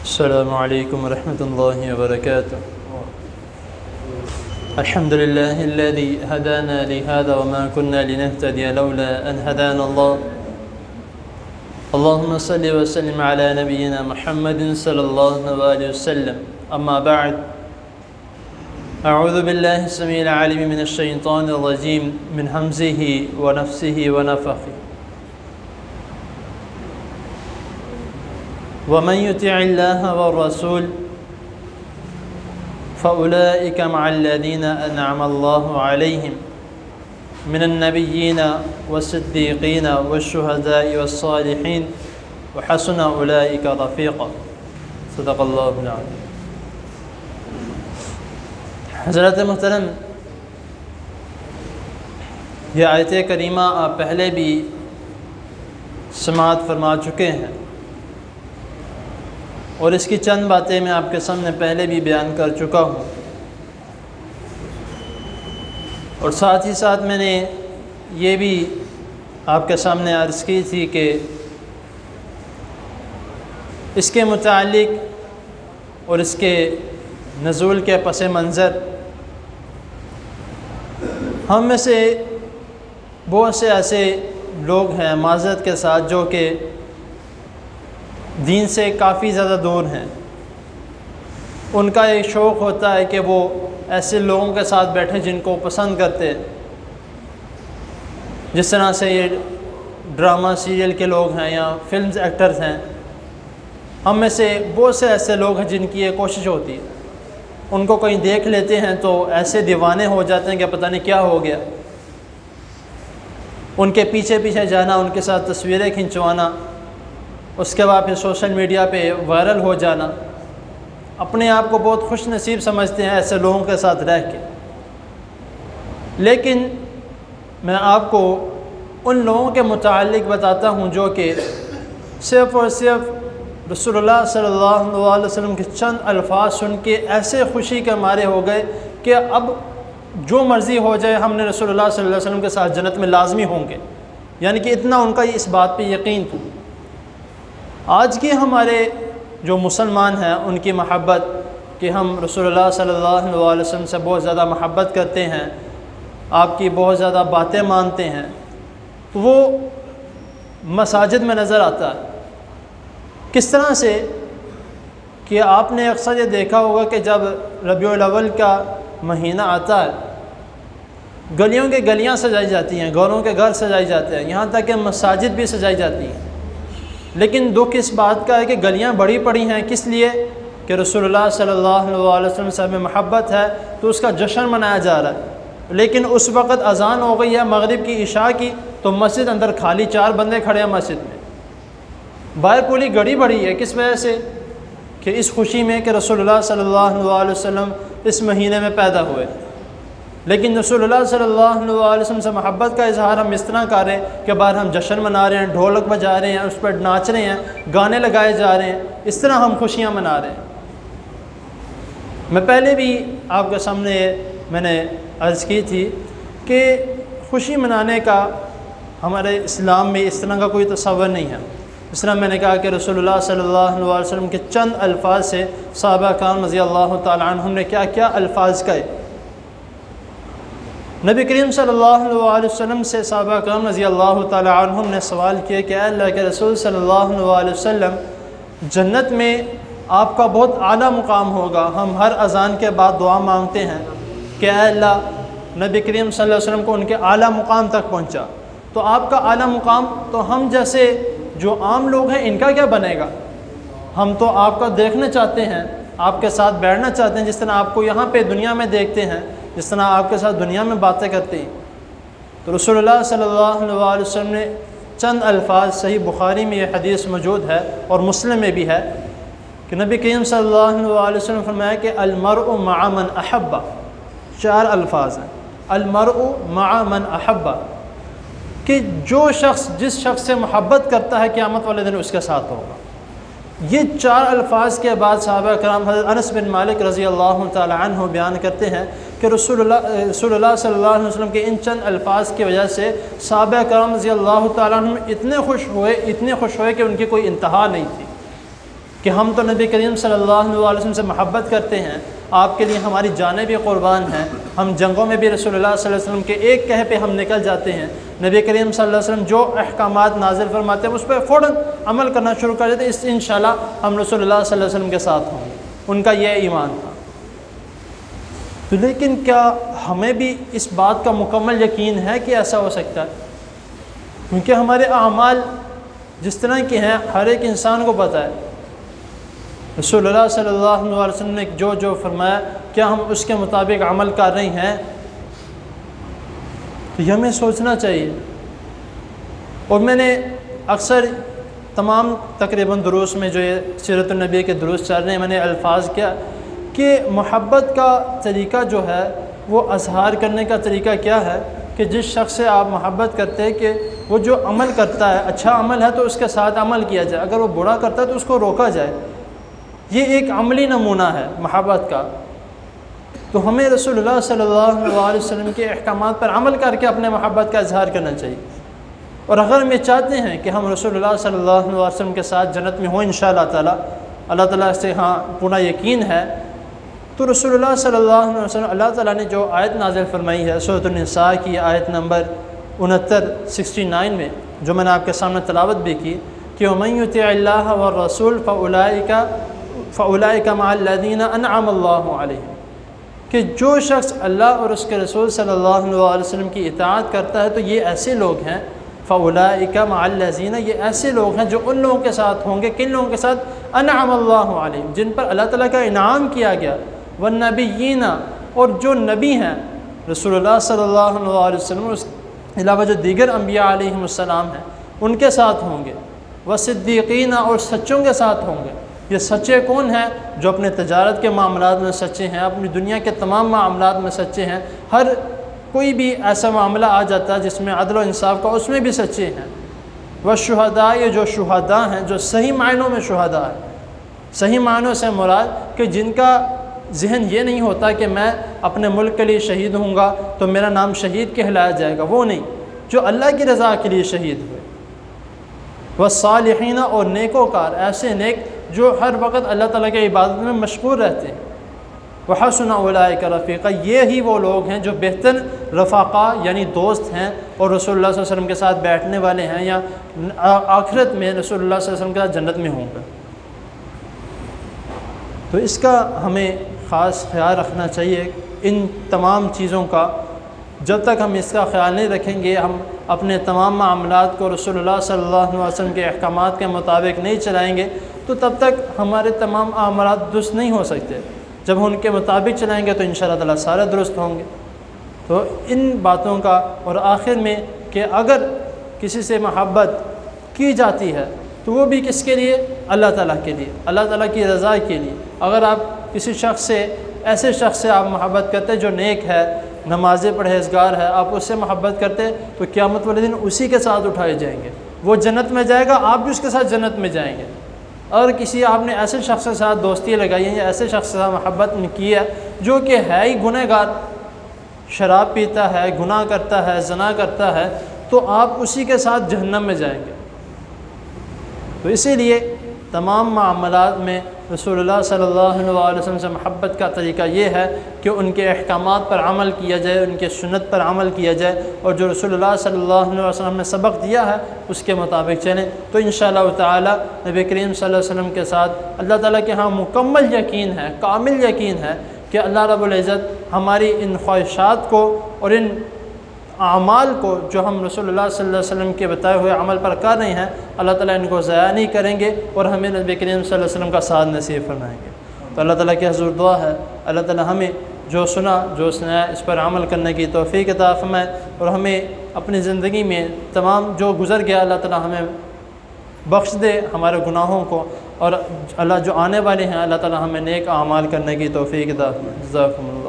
السلام علیکم ورحمۃ اللہ وبرکاتہ۔ الحمد لله الذي هدانا لهذا وما كنا لنهتدي لولا أن هدانا الله اللهم صل وسلم على نبينا محمد صلى الله عليه وسلم أما بعد أعوذ بالله السميع العليم من الشيطان الرجيم من همزه ونفسه ونفخه ومن يطع الله والرسول فأولئك مع الذين أنعم الله عليهم من النبيين والصديقين والشهداء والصالحين وحسن أولئك رفيقا صدق الله العظيم۔ حضرت محترم، یہ آیت کریمہ آپ پہلے بھی سماعت فرما چکے ہیں اور اس کی چند باتیں میں آپ کے سامنے پہلے بھی بیان کر چکا ہوں، اور ساتھ ہی ساتھ میں نے یہ بھی آپ کے سامنے عرض کی تھی کہ اس کے متعلق اور اس کے نزول کے پس منظر ہم میں سے بہت سے ایسے لوگ ہیں معذرت کے ساتھ جو کہ دین سے کافی زیادہ دور ہیں۔ ان کا ایک شوق ہوتا ہے کہ وہ ایسے لوگوں کے ساتھ بیٹھیں جن کو پسند کرتے ہیں، جس طرح سے یہ ڈرامہ سیریل کے لوگ ہیں یا فلمز ایکٹرز ہیں۔ ہم میں سے بہت سے ایسے لوگ ہیں جن کی یہ کوشش ہوتی ہے، ان کو کہیں دیکھ لیتے ہیں تو ایسے دیوانے ہو جاتے ہیں کہ پتہ نہیں کیا ہو گیا، ان کے پیچھے پیچھے جانا، ان کے ساتھ تصویریں کھنچوانا، اس کے بعد پھر سوشل میڈیا پہ وائرل ہو جانا، اپنے آپ کو بہت خوش نصیب سمجھتے ہیں ایسے لوگوں کے ساتھ رہ کے۔ لیکن میں آپ کو ان لوگوں کے متعلق بتاتا ہوں جو کہ صرف اور صرف رسول اللہ صلی اللہ علیہ وسلم کے چند الفاظ سن کے ایسے خوشی کے مارے ہو گئے کہ اب جو مرضی ہو جائے ہم نے رسول اللہ صلی اللہ علیہ وسلم کے ساتھ جنت میں لازمی ہوں گے، یعنی کہ اتنا ان کا اس بات پہ یقین تھا۔ آج کے ہمارے جو مسلمان ہیں ان کی محبت کہ ہم رسول اللہ صلی اللہ علیہ وسلم سے بہت زیادہ محبت کرتے ہیں، آپ کی بہت زیادہ باتیں مانتے ہیں، وہ مساجد میں نظر آتا ہے۔ کس طرح سے کہ آپ نے اکثر یہ دیکھا ہوگا کہ جب ربیع الاول کا مہینہ آتا ہے گلیوں کے گلیاں سجائی جاتی ہیں، گھروں کے گھر سجائی جاتے ہیں، یہاں تک کہ مساجد بھی سجائی جاتی ہیں۔ لیکن دکھ اس بات کا ہے کہ گلیاں بڑی پڑی ہیں، کس لیے کہ رسول اللہ صلی اللہ علیہ وسلم سے ہمیں محبت ہے تو اس کا جشن منایا جا رہا ہے۔ لیکن اس وقت اذان ہو گئی ہے مغرب کی عشاء کی تو مسجد اندر خالی 4 بندے کھڑے ہیں مسجد میں، باہر پوری گڑی بڑی ہے۔ کس وجہ سے کہ اس خوشی میں کہ رسول اللہ صلی اللہ علیہ وسلم اس مہینے میں پیدا ہوئے۔ لیکن رسول اللہ صلی اللہ علیہ وسلم سے محبت کا اظہار ہم اس طرح کر رہے ہیں کہ باہر ہم جشن منا رہے ہیں، ڈھولک بجا رہے ہیں، اس پر ناچ رہے ہیں، گانے لگائے جا رہے ہیں، اس طرح ہم خوشیاں منا رہے ہیں۔ میں پہلے بھی آپ کے سامنے میں نے عرض کی تھی کہ خوشی منانے کا ہمارے اسلام میں اس طرح کا کوئی تصور نہیں ہے۔ اس طرح میں نے کہا کہ رسول اللہ صلی اللہ علیہ وسلم کے چند الفاظ سے صحابہ کرام رضی اللہ تعالیٰ عنہم نے کیا کیا الفاظ کہے۔ نبی کریم صلی اللہ علیہ وسلم سے صحابہ کرام رضی اللہ تعالیٰ عنہم نے سوال کیا کہ اے اللہ کے رسول صلی اللہ علیہ وسلم، جنت میں آپ کا بہت اعلیٰ مقام ہوگا، ہم ہر اذان کے بعد دعا مانگتے ہیں کہ اے اللہ، نبی کریم صلی اللہ علیہ وسلم کو ان کے اعلیٰ مقام تک پہنچا، تو آپ کا اعلیٰ مقام تو ہم جیسے جو عام لوگ ہیں ان کا کیا بنے گا؟ ہم تو آپ کا دیکھنا چاہتے ہیں، آپ کے ساتھ بیٹھنا چاہتے ہیں، جس طرح آپ کو یہاں پہ دنیا میں دیکھتے ہیں، جس طرح آپ کے ساتھ دنیا میں باتیں کرتے ہیں۔ تو رسول اللہ صلی اللہ علیہ وسلم نے چند الفاظ، صحیح بخاری میں یہ حدیث موجود ہے اور مسلم میں بھی ہے کہ نبی کریم صلی اللہ علیہ وسلم نے فرمایا کہ المرء مع من احب، 4 الفاظ ہیں، المرء مع من احب، کہ جو شخص جس شخص سے محبت کرتا ہے قیامت والے دن اس کے ساتھ ہوگا۔ یہ 4 الفاظ کے بعد صحابہ کرام حضرت انس بن مالک رضی اللہ تعالی عنہ بیان کرتے ہیں کہ رسول اللہ صلی اللہ علیہ وسلم کے ان چند الفاظ کی وجہ سے صحابہ کرام رضی اللہ تعالی عنہ اتنے خوش ہوئے کہ ان کی کوئی انتہا نہیں تھی، کہ ہم تو نبی کریم صلی اللہ علیہ وسلم سے محبت کرتے ہیں، آپ کے لیے ہماری جانیں بھی قربان ہیں، ہم جنگوں میں بھی رسول اللہ صلی اللہ علیہ وسلم کے ایک کہے پہ ہم نکل جاتے ہیں، نبی کریم صلی اللہ علیہ وسلم جو احکامات نازل فرماتے ہیں اس پہ فوراً عمل کرنا شروع کر دیتے ہیں، اس انشاءاللہ ہم رسول اللہ صلی اللہ علیہ وسلم کے ساتھ ہوں گے۔ ان کا یہ ایمان تھا۔ تو لیکن کیا ہمیں بھی اس بات کا مکمل یقین ہے کہ ایسا ہو سکتا ہے؟ کیونکہ ہمارے اعمال جس طرح کے ہیں ہر ایک انسان کو پتہ ہے، رسول اللہ صلی اللہ علیہ وسلم نے جو فرمایا کیا ہم اس کے مطابق عمل کر رہے ہیں؟ تو یہ ہمیں سوچنا چاہیے۔ اور میں نے اکثر تمام تقریباً دروس میں جو یہ سیرت النبی کے دروس چل رہے ہیں میں نے الفاظ کیا کہ محبت کا طریقہ جو ہے وہ اظہار کرنے کا طریقہ کیا ہے کہ جس شخص سے آپ محبت کرتے ہیں کہ وہ جو عمل کرتا ہے اچھا عمل ہے تو اس کے ساتھ عمل کیا جائے، اگر وہ برا کرتا ہے تو اس کو روکا جائے۔ یہ ایک عملی نمونہ ہے محبت کا۔ تو ہمیں رسول اللہ صلی اللہ علیہ وسلم کے احکامات پر عمل کر کے اپنے محبت کا اظہار کرنا چاہیے۔ اور اگر ہم یہ چاہتے ہیں کہ ہم رسول اللہ صلی اللہ علیہ وسلم کے ساتھ جنت میں ہوں انشاءاللہ تعالیٰ، اللہ تعالیٰ سے پورا یقین ہے، تو رسول اللہ صلی اللہ علیہ وسلم اللہ تعالیٰ نے جو آیت نازل فرمائی ہے سورۃ النساء کی آیت نمبر 69 میں، جو میں نے آپ کے سامنے تلاوت بھی کی کہ وَمَن يُطِعِ اللَّهَ وَالرَّسُولَ فَأُولَئِكَ مَعَ الَّذِينَ أَنْعَمَ اللَّهُ عَلَيْهِمْ، کہ جو شخص اللہ اور اس کے رسول صلی اللہ علیہ وسلم کی اطاعت کرتا ہے تو یہ ایسے لوگ ہیں، فَأُولَئِكَ مَعَ الَّذِينَ، یہ ایسے لوگ ہیں جو ان لوگوں کے ساتھ ہوں گے، کن لوگوں کے ساتھ؟ أَنْعَمَ اللَّهُ عَلَيْهِمْ، جن پر اللہ تعالیٰ کا انعام کیا گیا، وَالنَّبِيِّينَ، اور جو نبی ہیں رسول اللہ صلی اللہ علیہ وسلم، اس کے علاوہ جو دیگر انبیاء علیہم السلام ہیں ان کے ساتھ ہوں گے، وَصِدِّيقِينَ، اور سچوں کے ساتھ ہوں گے۔ یہ سچے کون ہیں؟ جو اپنے تجارت کے معاملات میں سچے ہیں، اپنی دنیا کے تمام معاملات میں سچے ہیں، ہر کوئی بھی ایسا معاملہ آ جاتا ہے جس میں عدل و انصاف کا اس میں بھی سچے ہیں۔ والشہداء، یہ جو شہداء ہیں جو صحیح معنوں میں شہداء ہیں، صحیح معنوں سے مراد کہ جن کا ذہن یہ نہیں ہوتا کہ میں اپنے ملک کے لیے شہید ہوں گا تو میرا نام شہید کہلایا جائے گا، وہ نہیں، جو اللہ کی رضا کے لیے شہید ہوئے۔ والصالحین، اور نیکوکار، ایسے نیک جو ہر وقت اللہ تعالیٰ کی عبادت میں مشغول رہتے ہیں۔ وحسن اولئک رفیقا، یہ ہی وہ لوگ ہیں جو بہتر رفاقہ یعنی دوست ہیں اور رسول اللہ صلی اللہ علیہ وسلم کے ساتھ بیٹھنے والے ہیں، یا آخرت میں رسول اللہ صلی اللہ علیہ وسلم کے ساتھ جنت میں ہوں گے۔ تو اس کا ہمیں خاص خیال رکھنا چاہیے، ان تمام چیزوں کا۔ جب تک ہم اس کا خیال نہیں رکھیں گے، ہم اپنے تمام معاملات کو رسول اللہ صلی اللہ علیہ وسلم کے احکامات کے مطابق نہیں چلائیں گے تو تب تک ہمارے تمام معاملات درست نہیں ہو سکتے۔ جب ہم ان کے مطابق چلائیں گے تو انشاءاللہ تعالیٰ سارے درست ہوں گے۔ تو ان باتوں کا، اور آخر میں کہ اگر کسی سے محبت کی جاتی ہے تو وہ بھی کس کے لیے؟ اللہ تعالیٰ کے لیے، اللہ تعالیٰ کی رضا کے لیے۔ اگر آپ کسی شخص سے، ایسے شخص سے آپ محبت کرتے جو نیک ہے، نماز پرہیزگار ہے، آپ اس سے محبت کرتے تو قیامت والے دن اسی کے ساتھ اٹھائے جائیں گے، وہ جنت میں جائے گا، آپ بھی اس کے ساتھ جنت میں جائیں گے۔ اور کسی آپ نے ایسے شخص کے ساتھ دوستی لگائی ہے یا ایسے شخص کے ساتھ محبت کی ہے جو کہ ہے ہی گنہ گار، شراب پیتا ہے، گناہ کرتا ہے، زنا کرتا ہے، تو آپ اسی کے ساتھ جہنم میں جائیں گے۔ تو اسی لیے تمام معاملات میں رسول اللہ صلی اللہ علیہ وسلم سے محبت کا طریقہ یہ ہے کہ ان کے احکامات پر عمل کیا جائے، ان کے سنت پر عمل کیا جائے، اور جو رسول اللہ صلی اللہ علیہ وسلم نے سبق دیا ہے اس کے مطابق چلیں، تو انشاءاللہ تعالی نبی کریم صلی اللہ علیہ وسلم کے ساتھ اللہ تعالیٰ کے ہاں مکمل یقین ہے، کامل یقین ہے کہ اللہ رب العزت ہماری ان خواہشات کو اور ان اعمال کو جو ہم رسول اللہ صلی اللہ علیہ وسلم کے بتائے ہوئے عمل پر کر رہے ہیں، اللہ تعالیٰ ان کو ضائع نہیں کریں گے اور ہمیں نبی کریم صلی اللہ علیہ وسلم کا ساتھ نصیب فرمائیں گے۔ تو اللہ تعالیٰ کی حضور دعا ہے اللہ تعالیٰ ہمیں جو سنا، جو سنایا، اس پر عمل کرنے کی توفیق عطا فرمائے، اور ہمیں اپنی زندگی میں تمام جو گزر گیا اللہ تعالیٰ ہمیں بخش دے ہمارے گناہوں کو، اور اللہ جو آنے والے ہیں اللہ تعالیٰ ہمیں نیک اعمال کرنے کی توفیق عطا فرمائے۔ جزاکم اللہ۔